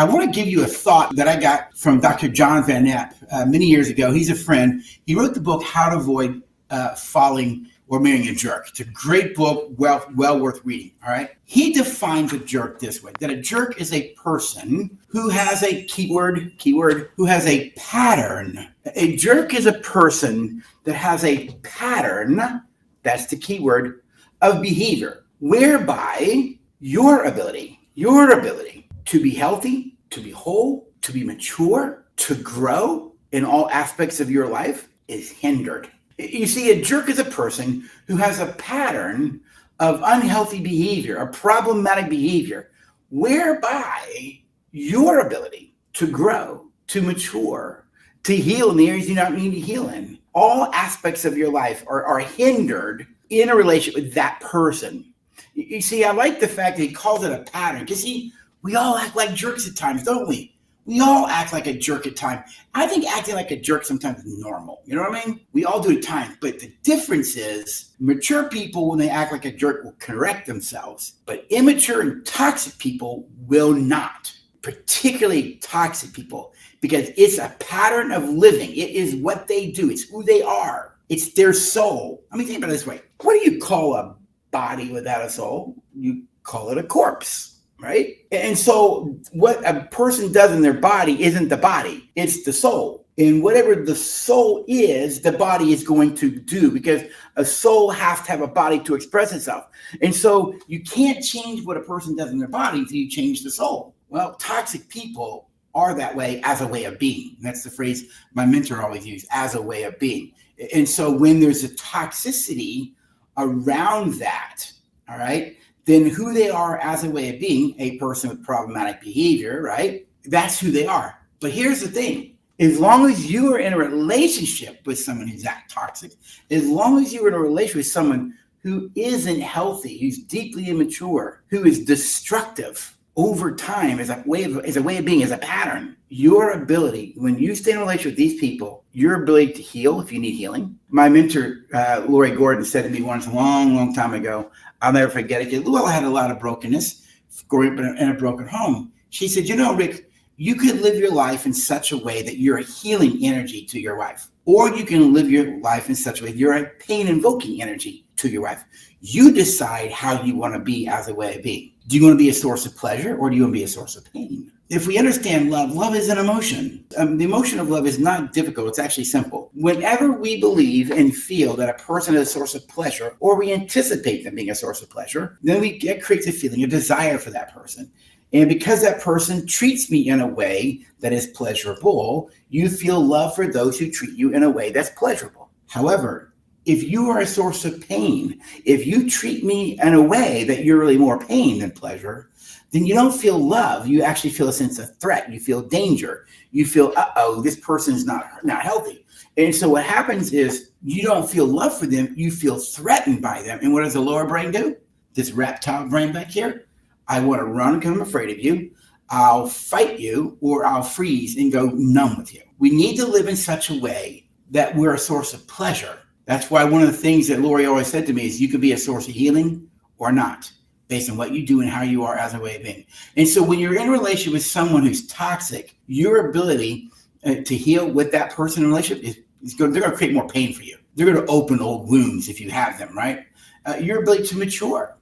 I want to give you a thought that I got from Dr. John Van Epp many years ago. He's a friend. He wrote the book, How to Avoid Falling or Marrying a Jerk. It's a great book, well worth reading, all right? He defines a jerk this way, that a jerk is a person who has a keyword, who has a pattern. A jerk is a person that has a pattern, that's the keyword, of behavior, whereby your ability to be healthy, to be whole, to be mature, to grow in all aspects of your life is hindered. You see, a jerk is a person who has a pattern of unhealthy behavior, a problematic behavior, whereby your ability to grow, to mature, to heal in the areas you don't need to heal in, all aspects of your life are hindered in a relationship with that person. You see, I like the fact that he calls it a pattern, because we all act like jerks at times, don't we? We all act like a jerk at times. I think acting like a jerk sometimes is normal. You know what I mean? We all do it at times. But the difference is mature people, when they act like a jerk, will correct themselves. But immature and toxic people will not, particularly toxic people, because it's a pattern of living. It is what they do. It's who they are. It's their soul. I mean, think about it this way. What do you call a body without a soul? You call it a corpse. Right? And so what a person does in their body isn't the body, it's the soul. And whatever the soul is, the body is going to do, because a soul has to have a body to express itself. And so you can't change what a person does in their body until you change the soul. Well, toxic people are that way as a way of being. And that's the phrase my mentor always used, as a way of being. And so when there's a toxicity around that, all right, then who they are as a way of being, a person with problematic behavior, right? That's who they are. But here's the thing. As long as you are in a relationship with someone who's that toxic, as long as you're in a relationship with someone who isn't healthy, who's deeply immature, who is destructive over time as a way of being, as a pattern, your ability, when you stay in a relationship with these people, your ability to heal if you need healing. My mentor, Lori Gordon, said to me once a long time ago, I'll never forget it. Luella had a lot of brokenness growing up in a broken home. She said, Rick, you could live your life in such a way that you're a healing energy to your wife, or you can live your life in such a way that you're a pain-invoking energy to your wife. You decide how you want to be as a way of being. Do you want to be a source of pleasure, or do you want to be a source of pain? If we understand love is an emotion. The emotion of love is not difficult. It's actually simple. Whenever we believe and feel that a person is a source of pleasure, or we anticipate them being a source of pleasure, then it creates a feeling, a desire for that person. And because that person treats me in a way that is pleasurable, you feel love for those who treat you in a way that's pleasurable. However, if you are a source of pain, if you treat me in a way that you're really more pain than pleasure, then you don't feel love. You actually feel a sense of threat. You feel danger. You feel, this person's not healthy. And so what happens is you don't feel love for them. You feel threatened by them. And what does the lower brain do? This reptile brain back here, I want to run because I'm afraid of you. I'll fight you, or I'll freeze and go numb with you. We need to live in such a way that we're a source of pleasure. That's why one of the things that Lori always said to me is you could be a source of healing or not, based on what you do and how you are as a way of being. And so when you're in a relationship with someone who's toxic, your ability to heal with that person in a relationship they're going to create more pain for you. They're going to open old wounds if you have them, right? Your ability to mature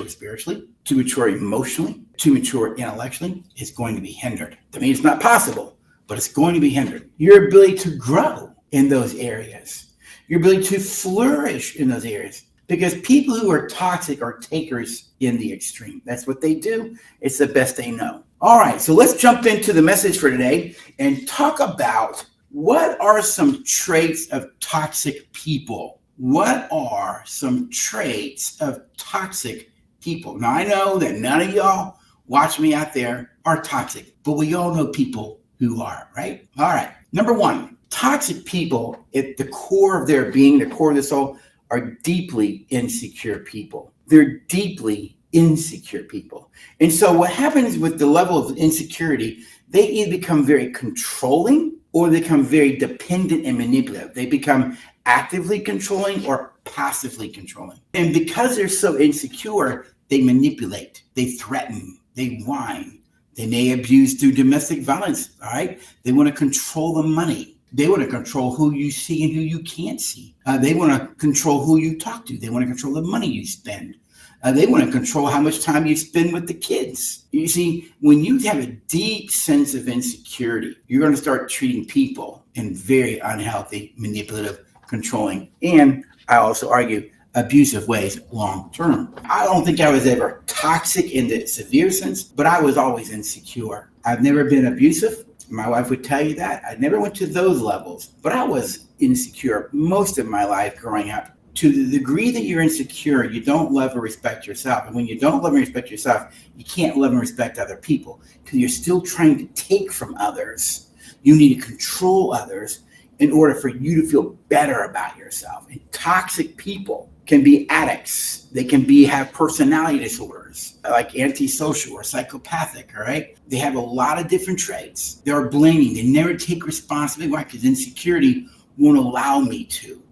spiritually, to mature emotionally, to mature intellectually is going to be hindered. I mean, it's not possible, but it's going to be hindered. Your ability to grow in those areas, your ability to flourish in those areas. Because people who are toxic are takers in the extreme. That's what they do. It's the best they know. All right, so let's jump into the message for today and talk about what are some traits of toxic people. What are some traits of toxic people? Now, I know that none of y'all watch me out there are toxic, but we all know people who are, right? All right, number one, toxic people at the core of their being, the core of their soul, are deeply insecure people. They're deeply insecure people. And so what happens with the level of insecurity, they either become very controlling or they become very dependent and manipulative. They become actively controlling or passively controlling. And because they're so insecure, they manipulate, they threaten, they whine, They may abuse through domestic violence, all right? They want to control the money. They want to control who you see and who you can't see. They want to control who you talk to. They want to control the money you spend. They want to control how much time you spend with the kids. You see, when you have a deep sense of insecurity, you're going to start treating people in very unhealthy, manipulative, controlling, and I also argue abusive ways long term. I don't think I was ever toxic in the severe sense, but I was always insecure. I've never been abusive. My wife would tell you that. I never went to those levels, but I was insecure most of my life growing up. To the degree that you're insecure, you don't love or respect yourself. And when you don't love and respect yourself, you can't love and respect other people because you're still trying to take from others. You need to control others in order for you to feel better about yourself. And toxic people can be addicts. They can have personality disorders like antisocial or psychopathic, all right? They have a lot of different traits. They're blaming. They never take responsibility. Why? Because insecurity won't allow me to.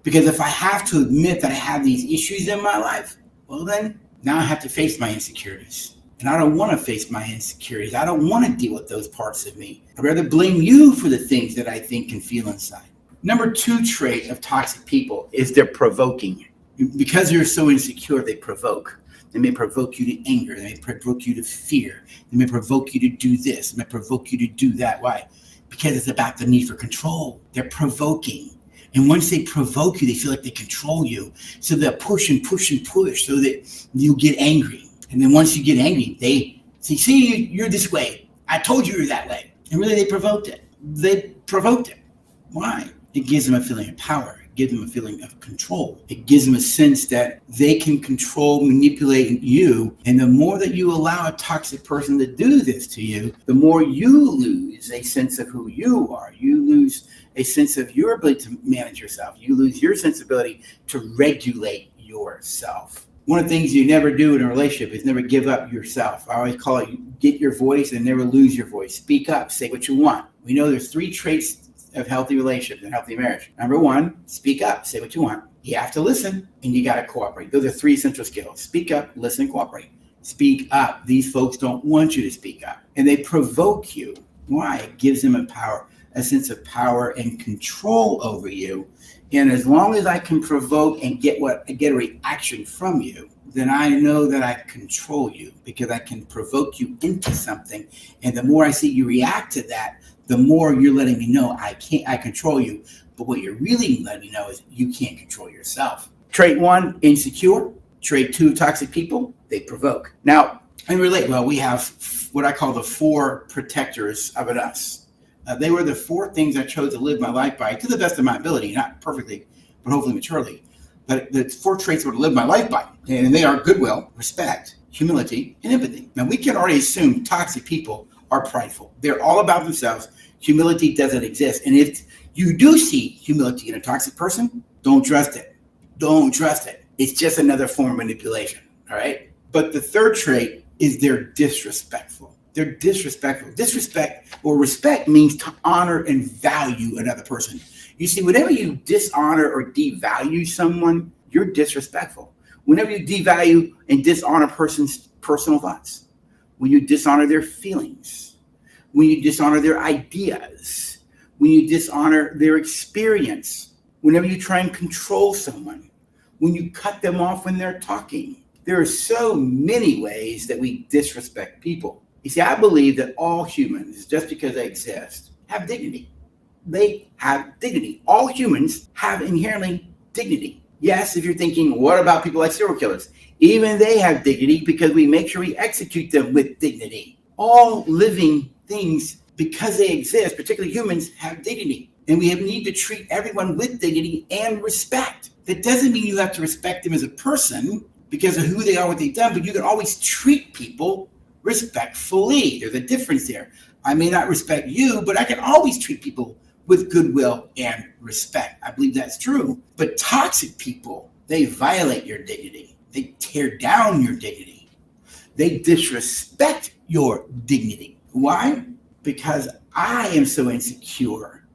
Because if I have to admit that I have these issues in my life, well then, now I have to face my insecurities. And I don't want to face my insecurities. I don't want to deal with those parts of me. I'd rather blame you for the things that I think and feel inside. Number 2 trait of toxic people is they're provoking. Because you're so insecure, they provoke. They may provoke you to anger. They may provoke you to fear. They may provoke you to do this. They may provoke you to do that. Why? Because it's about the need for control. They're provoking. And once they provoke you, they feel like they control you. So they'll push and push and push so that you get angry. And then once you get angry, they say, see, you're this way. I told you you're that way. And really, they provoked it. They provoked it. Why? It gives them a feeling of power. It gives them a feeling of control. It gives them a sense that they can control, manipulate you. And the more that you allow a toxic person to do this to you, the more you lose a sense of who you are. You lose a sense of your ability to manage yourself. You lose your sensibility to regulate yourself. One of the things you never do in a relationship is never give up yourself. I always call it get your voice and never lose your voice. Speak up, say what you want. We know there's 3 traits of healthy relationships and healthy marriage. Number 1, speak up, say what you want. You have to listen and you got to cooperate. Those are 3 essential skills. Speak up, listen, cooperate. Speak up. These folks don't want you to speak up and they provoke you. Why? It gives them a sense of power and control over you. And as long as I can provoke and get a reaction from you, then I know that I control you because I can provoke you into something. And the more I see you react to that, the more you're letting me know I control you. But what you're really letting me know is you can't control yourself. Trait 1, insecure. Trait 2, toxic people. They provoke. Now, and relate. Well, we have what I call the 4 protectors of an us. They were the 4 things I chose to live my life by to the best of my ability, not perfectly, but hopefully maturely. But the 4 traits I would live my life by, and they are goodwill, respect, humility, and empathy. Now, we can already assume toxic people are prideful. They're all about themselves. Humility doesn't exist. And if you do see humility in a toxic person, don't trust it. Don't trust it. It's just another form of manipulation, all right? But the 3rd trait is they're disrespectful. They're disrespectful. Disrespect or respect means to honor and value another person. You see, whenever you dishonor or devalue someone, you're disrespectful. Whenever you devalue and dishonor a person's personal thoughts, when you dishonor their feelings, when you dishonor their ideas, when you dishonor their experience, whenever you try and control someone, when you cut them off when they're talking. There are so many ways that we disrespect people. You see, I believe that all humans, just because they exist, have dignity. They have dignity. All humans have inherently dignity. Yes, if you're thinking, what about people like serial killers? Even they have dignity because we make sure we execute them with dignity. All living things, because they exist, particularly humans, have dignity. And we need to treat everyone with dignity and respect. That doesn't mean you have to respect them as a person because of who they are, what they've done, but you can always treat people respectfully. There's a difference there. I may not respect you, but I can always treat people with goodwill and respect. I believe that's true. But toxic people, they violate your dignity. They tear down your dignity. They disrespect your dignity. Why? Because I am so insecure.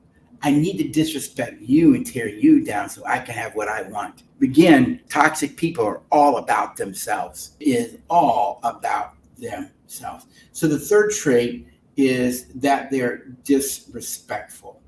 I need to disrespect you and tear you down so I can have what I want. Again, toxic people are all about themselves. It is all about themselves. themselves. So the third trait is that they're disrespectful.